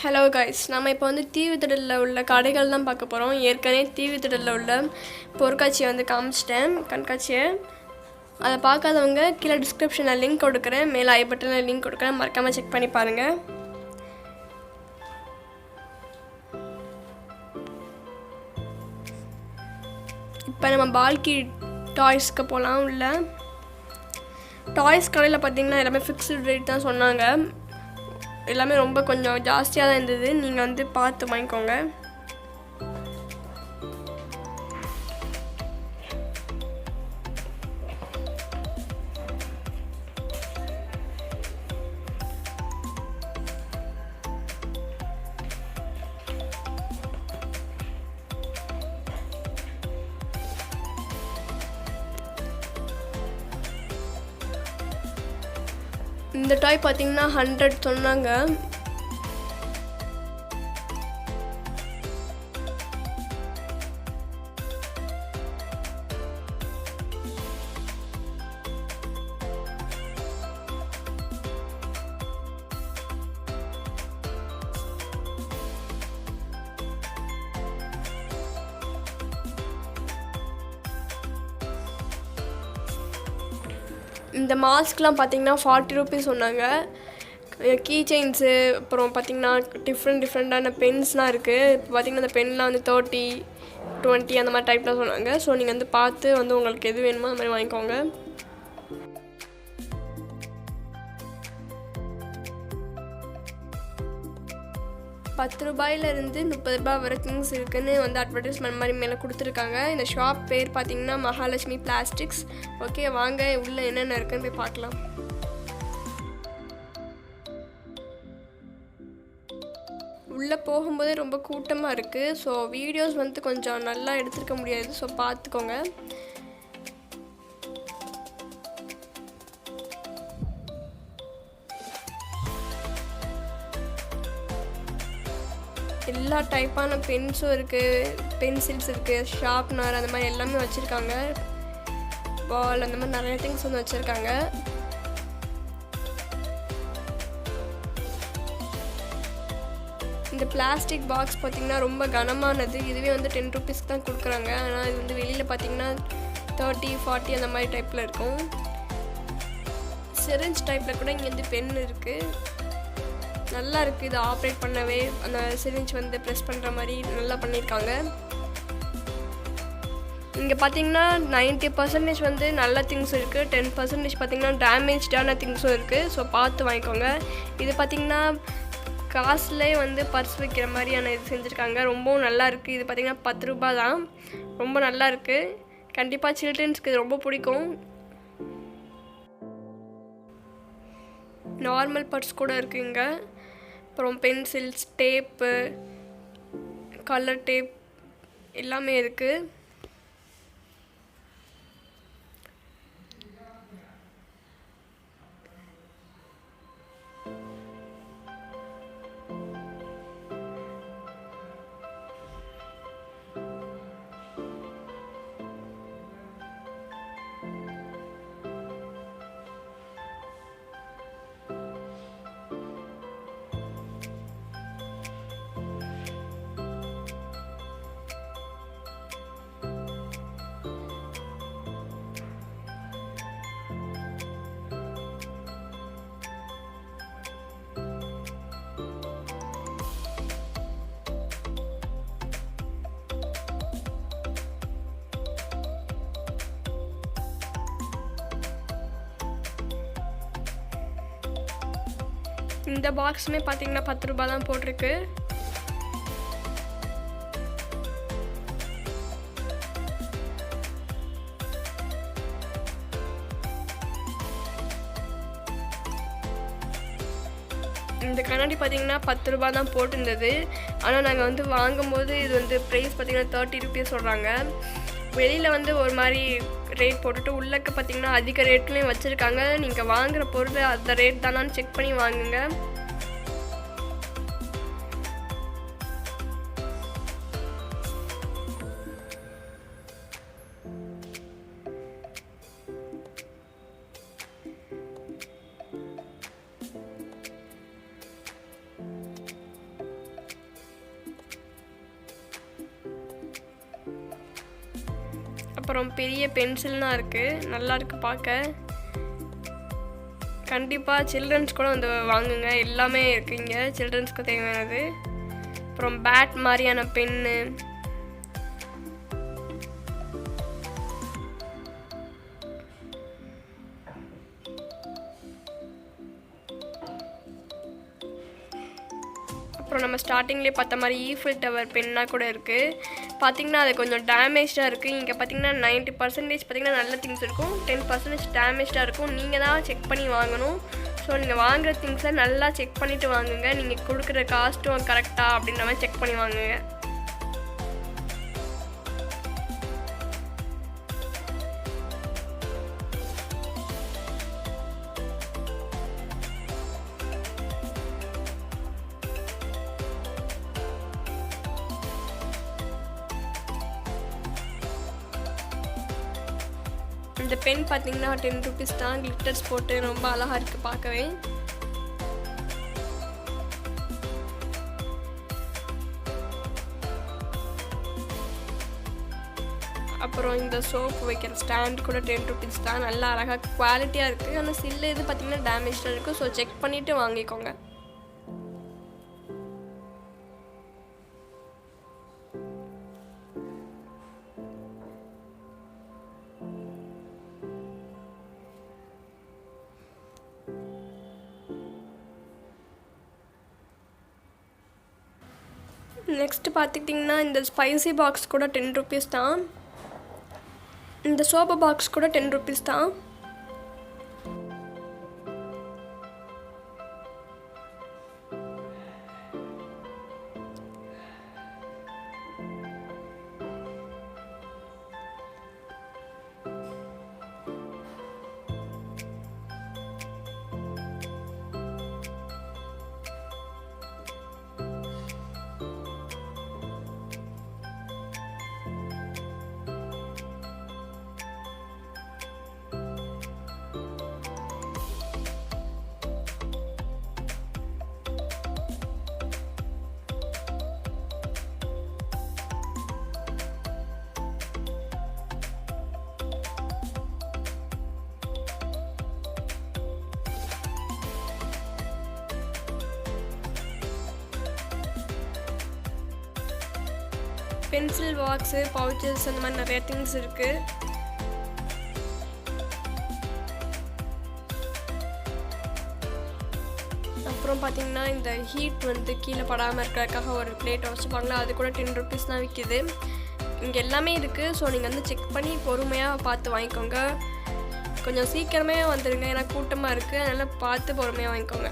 Hello guys, நம்ம இப்போ வந்து தீவு திடலில் உள்ள கடைகள் தான் பார்க்க போகிறோம். ஏற்கனவே தீவு திடலில் உள்ள பொருட்காட்சியை வந்து காமிச்சிட்டேன், கண்காட்சியை. அதை பார்க்காதவங்க கீழே டிஸ்கிரிப்ஷனில் லிங்க் கொடுக்குறேன், மேலே ஐ பட்டனில் லிங்க் கொடுக்குறேன், மறக்காமல் செக் பண்ணி பாருங்கள். இப்போ நம்ம பால்கி டாய்ஸ்க்கு போகலாம். உள்ள டாய்ஸ் கடையில் பார்த்திங்கன்னா எல்லாமே ஃபிக்ஸ்டு ரேட் தான் சொன்னாங்க. எல்லாமே ரொம்ப கொஞ்சம் ஜாஸ்தியாக தான் இருந்தது. நீங்கள் வந்து பார்த்து வாங்கிக்கோங்க. இந்த டாய் பார்த்தீங்கன்னா 100 சொன்னாங்க. இந்த மாஸ்க்லாம் பார்த்திங்கன்னா 40 ரூபீஸ் சொன்னாங்க. கீ செயின்ஸு, அப்புறம் பார்த்திங்கன்னா டிஃப்ரெண்ட்டான பென்ஸ்லாம் இருக்குது. இப்போ பார்த்திங்கன்னா அந்த பென்லாம் வந்து 30, 20 அந்த மாதிரி டைப்லாம் சொன்னாங்க. ஸோ நீங்கள் வந்து பார்த்து வந்து உங்களுக்கு எது வேணுமோ அந்த மாதிரி வாங்கிக்கோங்க. ₹10 30 வரை திங்ஸ் இருக்குதுன்னு வந்து அட்வர்டைஸ்மெண்ட் மாதிரி மேலே கொடுத்துருக்காங்க. இந்த ஷாப் பேர் பார்த்திங்கன்னா மகாலட்சுமி பிளாஸ்டிக்ஸ். ஓகே, வாங்க உள்ளே என்னென்ன இருக்குன்னு போய் பார்க்கலாம். உள்ளே போகும்போதே ரொம்ப கூட்டமாக இருக்குது. ஸோ வீடியோஸ் வந்து கொஞ்சம் நல்லா எடுத்துருக்க முடியாது. ஸோ பார்த்துக்கோங்க. எல்லா டைப்பான பென்ஸும் இருக்குது, பென்சில்ஸ் இருக்குது, ஷார்ப்னர் அந்த மாதிரி எல்லாமே வச்சுருக்காங்க. பால் அந்த மாதிரி நிறைய திங்ஸ் வந்து வச்சுருக்காங்க. இந்த பிளாஸ்டிக் பாக்ஸ் பார்த்திங்கன்னா ரொம்ப கனமானது. இதுவே வந்து 10 ரூபீஸ்க்கு தான் கொடுக்குறாங்க. ஆனால் இது வந்து வெளியில் பார்த்திங்கன்னா 30, 40 அந்த மாதிரி டைப்பில் இருக்கும். சிரிஞ்ச் டைப்பில் கூட இங்கே வந்து பென் இருக்குது. நல்லா இருக்குது. இதை ஆப்ரேட் பண்ணவே அந்த சிரிஞ்ச் வந்து ப்ரெஸ் பண்ணுற மாதிரி நல்லா பண்ணியிருக்காங்க. இங்கே பார்த்தீங்கன்னா 90% வந்து நல்ல திங்ஸ் இருக்குது, 10% பார்த்திங்கன்னா டேமேஜ்டான திங்ஸும் இருக்குது. ஸோ பார்த்து வாங்கிக்கோங்க. இது பார்த்திங்கன்னா காசுலேயே வந்து பர்ஸ் வைக்கிற மாதிரியான இது செஞ்சுருக்காங்க. ரொம்பவும் நல்லா இருக்குது. இது பார்த்திங்கன்னா ₹10 தான். ரொம்ப நல்லா இருக்குது. கண்டிப்பாக சில்ட்ரன்ஸ்க்கு இது ரொம்ப பிடிக்கும். நார்மல் பர்ஸ் கூட இருக்குங்க. அப்புறம் பென்சில்ஸ், டேப்பு, கலர் டேப் எல்லாமே இருக்குது. இந்த பாக்ஸுமே பார்த்தீங்கன்னா ₹10 தான் போட்டிருக்கு. இந்த கண்ணாடி பார்த்திங்கன்னா ₹10 தான் போட்டிருந்தது. ஆனால் நாங்கள் வந்து வாங்கும்போது இது வந்து ப்ரைஸ் பார்த்திங்கன்னா 30 ரூபீஸ் சொல்கிறாங்க. வெளியில் வந்து ஒரு மாதிரி ரேட் போட்டுட்டு உள்ளக்க பார்த்திங்கன்னா அதிக ரேட்லேயும் வச்சுருக்காங்க. நீங்கள் வாங்குகிற பொருள் அந்த ரேட் தானான்னு செக் பண்ணி வாங்குங்க. அப்புறம் பெரிய பென்சில்லாம் இருக்குது, நல்லா இருக்குது பார்க்க. கண்டிப்பாக சில்ட்ரன்ஸ் கூட வந்து வாங்குங்க, எல்லாமே இருக்குது இங்கே சில்ட்ரன்ஸ்க்கு தேவையானது. அப்புறம் பேட் மாதிரியான பென்னு, அப்புறம் நம்ம ஸ்டார்டிங்லேயே பார்த்த மாதிரி ஈஃபில் டவர் பென்னாக கூட இருக்குது. பார்த்திங்கன்னா அது கொஞ்சம் டேமேஜாக இருக்குது. இங்கே பார்த்திங்கன்னா 90% பார்த்திங்கன்னா நல்ல திங்ஸ் இருக்கும், 10% டேமேஜாக இருக்கும். நீங்கள் தான் செக் பண்ணி வாங்கணும். ஸோ நீங்கள் வாங்குகிற திங்ஸை நல்லா செக் பண்ணிவிட்டு வாங்குங்க. நீங்கள் கொடுக்குற காஸ்ட்டும் கரெக்டாக அப்படின்ற மாதிரி செக் பண்ணி வாங்குங்க. இந்த பென் பார்த்தீங்கன்னா 10 rupees தான், கிளிட்டர்ஸ் போட்டு ரொம்ப அழகாக இருக்குது பார்க்கவே. அப்புறம் இந்த சோப் வைக்கிற ஸ்டாண்ட் கூட 10 rupees தான், நல்லா அழகாக குவாலிட்டியாக இருக்குது. ஆனால் சில்லு இது பார்த்திங்கன்னா டேமேஜாக இருக்குது. ஸோ செக் பண்ணிவிட்டு வாங்கிக்கோங்க. நெக்ஸ்ட்டு பார்த்துக்கிட்டிங்கன்னா இந்த ஸ்பைசி பாக்ஸ் கூட 10 rupees தான். இந்த சோப்பு பாக்ஸ் கூட 10 rupees தான். பென்சில் பாக்ஸு, பவுச்சஸ் அந்த மாதிரி நிறைய திங்ஸ் இருக்குது. அப்புறம் பார்த்திங்கன்னா இந்த ஹீட் வந்து கீழே படாமல் இருக்கிறதுக்காக ஒரு பிளேட் வச்சுப்பாங்களா, அது கூட 10 rupees தான் விற்கிது. இங்கே எல்லாமே இருக்குது. ஸோ நீங்கள் வந்து செக் பண்ணி பொறுமையாக பார்த்து வாங்கிக்கோங்க. கொஞ்சம் சீக்கிரமே வந்துடுங்க, ஏன்னா கூட்டமாக இருக்குது. அதனால் பார்த்து பொறுமையாக வாங்கிக்கோங்க.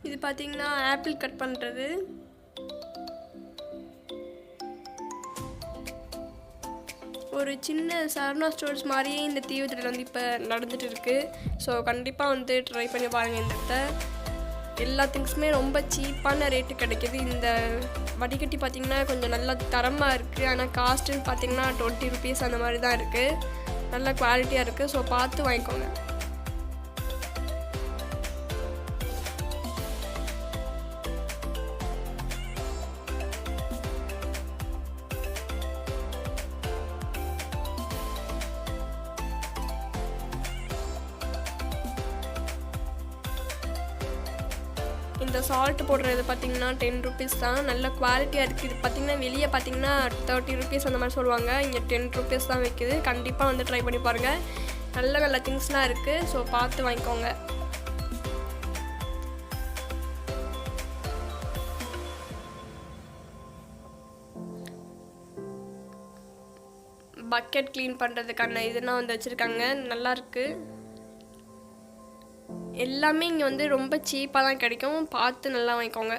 இது பார்த்தீங்கன்னா ஆப்பிள் கட் பண்ணுறது. ஒரு சின்ன சரவணா ஸ்டோர்ஸ் மாதிரியே இந்த தீவுத்திடல் வந்து இப்போ நடந்துகிட்டு இருக்குது. ஸோ கண்டிப்பாக வந்து ட்ரை பண்ணி பாருங்கள். இந்த இடத்த எல்லா திங்ஸுமே ரொம்ப சீப்பான ரேட்டு கிடைக்கிது. இந்த வடிகட்டி பார்த்திங்கன்னா கொஞ்சம் நல்லா தரமாக இருக்குது. ஆனால் காஸ்ட்டுன்னு பார்த்திங்கன்னா 20 rupees அந்த மாதிரி தான் இருக்குது. நல்ல குவாலிட்டியாக இருக்குது. ஸோ பார்த்து வாங்கிக்கோங்க. இந்த சால்ட் போடுறது பார்த்திங்கன்னா 10 rupees தான், நல்ல குவாலிட்டியாக இருக்குது. இது பார்த்திங்கன்னா வெளியே பார்த்திங்கன்னா 30 rupees அந்த மாதிரி சொல்லுவாங்க, இங்கே 10 rupees தான் விற்கிது. கண்டிப்பாக வந்து ட்ரை பண்ணி பாருங்கள். நல்ல நல்ல திங்ஸ்லாம் இருக்குது. ஸோ பார்த்து வாங்கிக்கோங்க. பக்கெட் க்ளீன் பண்ணுறதுக்கான இதெல்லாம் வந்து வச்சுருக்காங்க, நல்லாயிருக்கு. எல்லாமே இங்கே வந்து ரொம்ப சீப்பாக தான் கிடைக்கும். பார்த்து நல்லா வாங்கிக்கோங்க.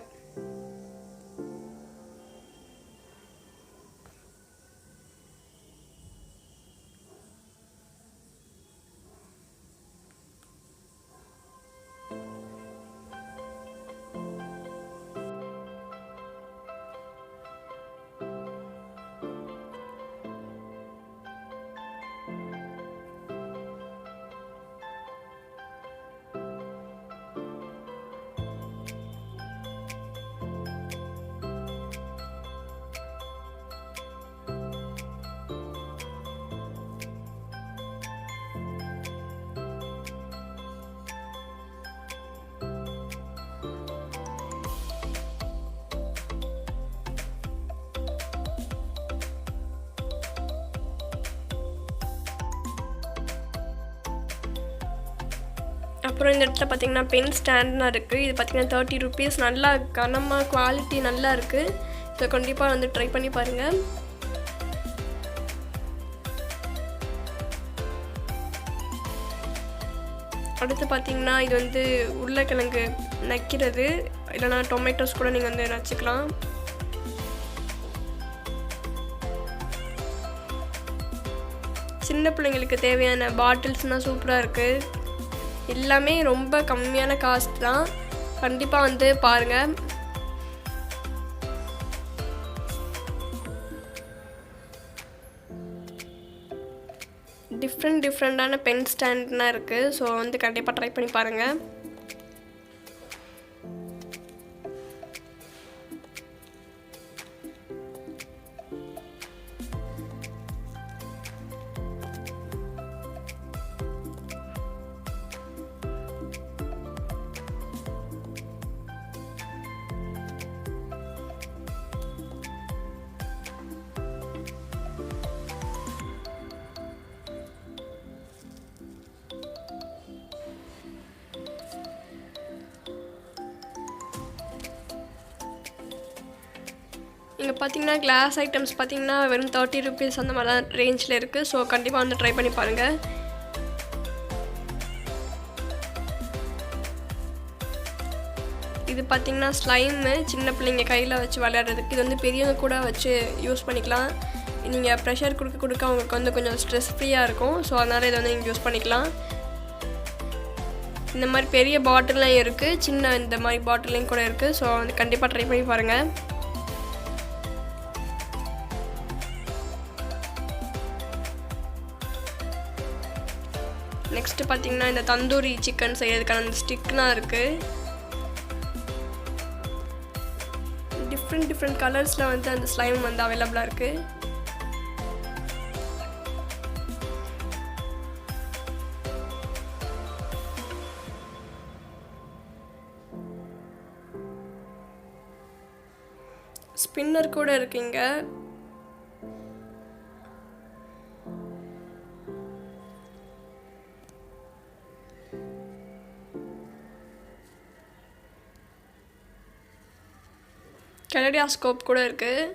அப்புறம் இந்த இடத்துல பார்த்திங்கன்னா பென் ஸ்டாண்ட்லாம் இருக்குது. இது பார்த்திங்கன்னா 30 rupees. நல்லா கனமாக குவாலிட்டி நல்லா இருக்குது. ஸோ கண்டிப்பாக வந்து ட்ரை பண்ணி பாருங்கள். அடுத்து பார்த்திங்கன்னா இது வந்து உருளைக்கிழங்கு நக்கிறது, இல்லைனா டொமேட்டோஸ் கூட நீங்கள் வந்து நச்சுக்கலாம். சின்ன பிள்ளைங்களுக்கு தேவையான பாட்டில்ஸ்னால் சூப்பராக இருக்குது. எல்லாமே ரொம்ப கம்மியான காஸ்ட் தான். கண்டிப்பாக வந்து பாருங்கள். டிஃப்ரெண்ட்டான பென் ஸ்டாண்ட்லாம் இருக்குது. ஸோ வந்து கண்டிப்பாக ட்ரை பண்ணி பாருங்கள். இங்கே பார்த்தீங்கன்னா கிளாஸ் ஐட்டம்ஸ் பார்த்தீங்கன்னா வெறும் 30 rupees அந்த மாதிரி தான் ரேஞ்சில் இருக்குது. ஸோ கண்டிப்பாக வந்து ட்ரை பண்ணி பாருங்கள். இது பார்த்திங்கன்னா ஸ்லைமு, சின்ன பிள்ளைங்க கையில் வச்சு விளையாடுறதுக்கு. இது வந்து பெரியவங்க கூட வச்சு யூஸ் பண்ணிக்கலாம். நீங்கள் ப்ரெஷர் கொடுக்க அவங்களுக்கு வந்து கொஞ்சம் ஸ்ட்ரெஸ் ஃப்ரீயாக இருக்கும். ஸோ அதனால் இதை வந்து நீங்கள் யூஸ் பண்ணிக்கலாம். இந்த மாதிரி பெரிய பாட்டில்லாம் இருக்குது, சின்ன இந்த மாதிரி பாட்டிலையும் கூட இருக்குது. ஸோ வந்து கண்டிப்பாக ட்ரை பண்ணி பாருங்கள். நெக்ஸ்ட்டு பார்த்திங்கன்னா இந்த தந்தூரி சிக்கன் செய்யறதுக்கான அந்த ஸ்டிக்லாம் இருக்குது. டிஃப்ரெண்ட் கலர்ஸில் வந்து அந்த ஸ்லைம் வந்து அவைலபிளாக இருக்குது. ஸ்பின்னர் கூட இருக்குங்க. கலடியாஸ்கோப் கூட இருக்குது.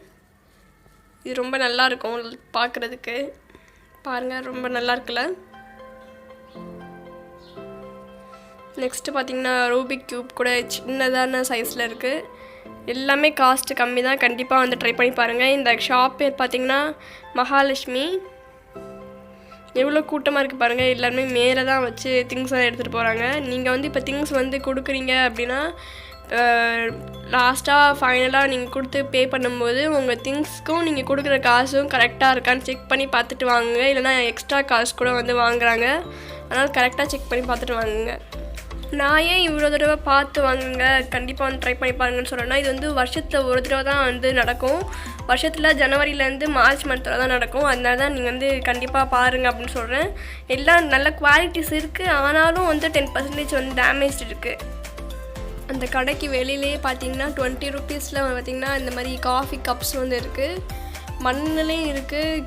இது ரொம்ப நல்லாயிருக்கும் பார்க்குறதுக்கு. பாருங்கள், ரொம்ப நல்லா இருக்குல்ல. நெக்ஸ்ட்டு பார்த்திங்கன்னா ரூபிக் க்யூப் கூட சின்னதான சைஸில் இருக்குது. எல்லாமே காஸ்ட்டு கம்மி தான். கண்டிப்பாக வந்து ட்ரை பண்ணி பாருங்கள். இந்த ஷாப் பேர் பார்த்திங்கன்னா மகாலட்சுமி. எவ்வளோ கூட்டமாக இருக்குது பாருங்கள். எல்லாருமே மேலே தான் வச்சு திங்ஸ்லாம் எடுத்துகிட்டு போகிறாங்க. நீங்கள் வந்து இப்போ திங்ஸ் வந்து கொடுக்குறீங்க அப்படின்னா லாஸ்ட்டாக ஃபைனலாக நீங்கள் கொடுத்து பே பண்ணும்போது உங்கள் திங்ஸ்க்கும் நீங்கள் கொடுக்குற காசும் கரெக்டாக இருக்கான்னு செக் பண்ணி பார்த்துட்டு வாங்குங்க. இல்லைனா எக்ஸ்ட்ரா காசு கூட வந்து வாங்குறாங்க. அதனால் கரெக்டாக செக் பண்ணி பார்த்துட்டு வாங்குங்க. நான் ஏன் இவ்வளோ தடவை பார்த்து வாங்குங்க, கண்டிப்பாக வந்து ட்ரை பண்ணி பாருங்கன்னு சொல்கிறேன்னா, இது வந்து வருஷத்தில் ஒரு தடவை தான் வந்து நடக்கும். வருஷத்தில் ஜனவரியிலேருந்து மார்ச் மந்தில் தான் நடக்கும். அதனால தான் நீங்கள் வந்து கண்டிப்பாக பாருங்கள் அப்படின்னு சொல்கிறேன். எல்லாம் நல்ல குவாலிட்டிஸ் இருக்குது. ஆனாலும் வந்து 10% வந்து டேமேஜ் இருக்குது. அந்த கடைக்கு வெளியிலே பார்த்தீங்கன்னா 20 rupeesல பார்த்திங்கன்னா இந்த மாதிரி காஃபி கப்ஸ் வந்து இருக்குது. மண்ணுலேயும் இருக்குது,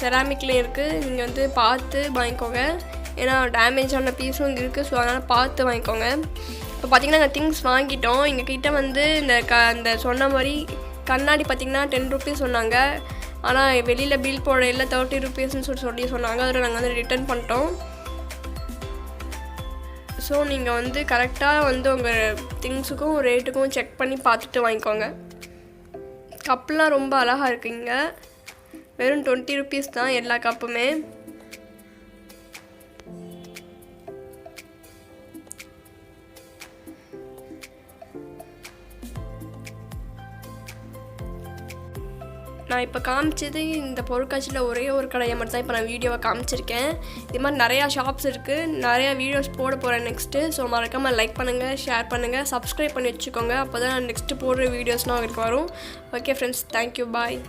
செராமிக்லேயும் இருக்குது. நீங்கள் வந்து பார்த்து வாங்கிக்கோங்க. ஏன்னா டேமேஜான பீஸும் இருக்குது. ஸோ அதனால் பார்த்து வாங்கிக்கோங்க. இப்போ பார்த்திங்கன்னா நாங்கள் திங்ஸ் வாங்கிட்டோம். எங்கள் கிட்டே வந்து இந்த சொன்ன மாதிரி கண்ணாடி பார்த்திங்கன்னா 10 rupees சொன்னாங்க. ஆனால் வெளியில் பில் போடையில் 30 rupeesன்னு சொல்லி சொன்னாங்க. அதில் நாங்கள் வந்து ரிட்டர்ன் பண்ணிட்டோம். ஸோ நீங்கள் வந்து கரெக்டாக வந்து உங்கள் திங்ஸுக்கும் ரேட்டுக்கும் செக் பண்ணி பார்த்துட்டு வாங்கிக்கோங்க. கப்லாம் ரொம்ப அழகாக இருக்குங்க. வெறும் 20 rupees தான் எல்லா கப்புமே. நான் இப்போ காமிச்சது இந்த பொருட்காட்சியில் ஒரே ஒரு கடையை மட்டும் தான் இப்போ நான் வீடியோவை காமிச்சிருக்கேன். இது மாதிரி நிறையா ஷாப்ஸ் இருக்குது. நிறையா வீடியோஸ் போட போகிறேன் நெக்ஸ்ட்டு. ஸோ மறக்காமல் லைக் பண்ணுங்கள், ஷேர் பண்ணுங்கள், சப்ஸ்கிரைப் பண்ணி வச்சுக்கோங்க. அப்போ தான் நெக்ஸ்ட்டு போடுற வீடியோஸ்னால் உங்களுக்கு வரும். ஓகே ஃப்ரெண்ட்ஸ், தேங்க்யூ, பாய்.